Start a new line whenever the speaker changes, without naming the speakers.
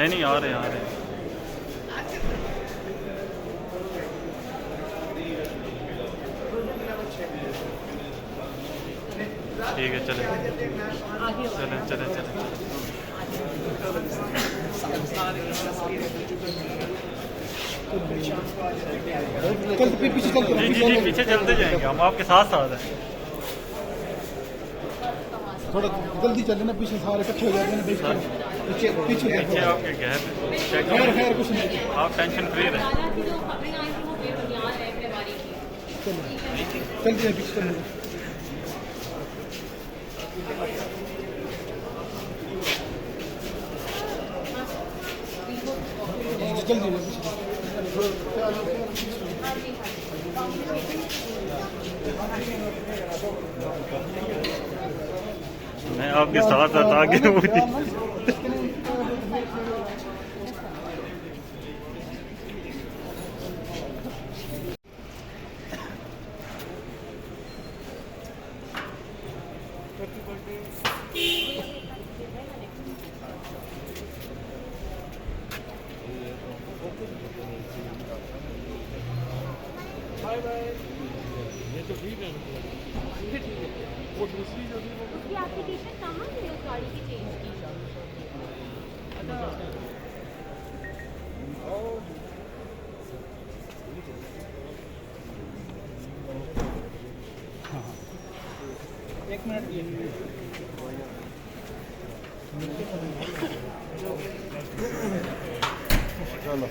नहीं नहीं, आ रहे हैं आ रहे हैं। ठीक है, चले चले चले चले। जी जी जी, पीछे चलते जाएंगे हम, आपके साथ साथ हैं।
थोड़ा जल्दी चले ना, पीछे सारे इकट्ठे हो जाते हैं। पीछे पीछे
पीछे आपके गैप चेक,
खैर कुछ नहीं,
आप टेंशन फ्री रहें।
जल्दी है पीछे चले। जल्दी है
मैं आपके साथ साथ आगे मुझे
ये तो ठीक है, वो दूसरी जो थी वो
उसकी एप्लीकेशन कहाँ है उस गाड़ी की चेंज की?
एक मिनट चलो।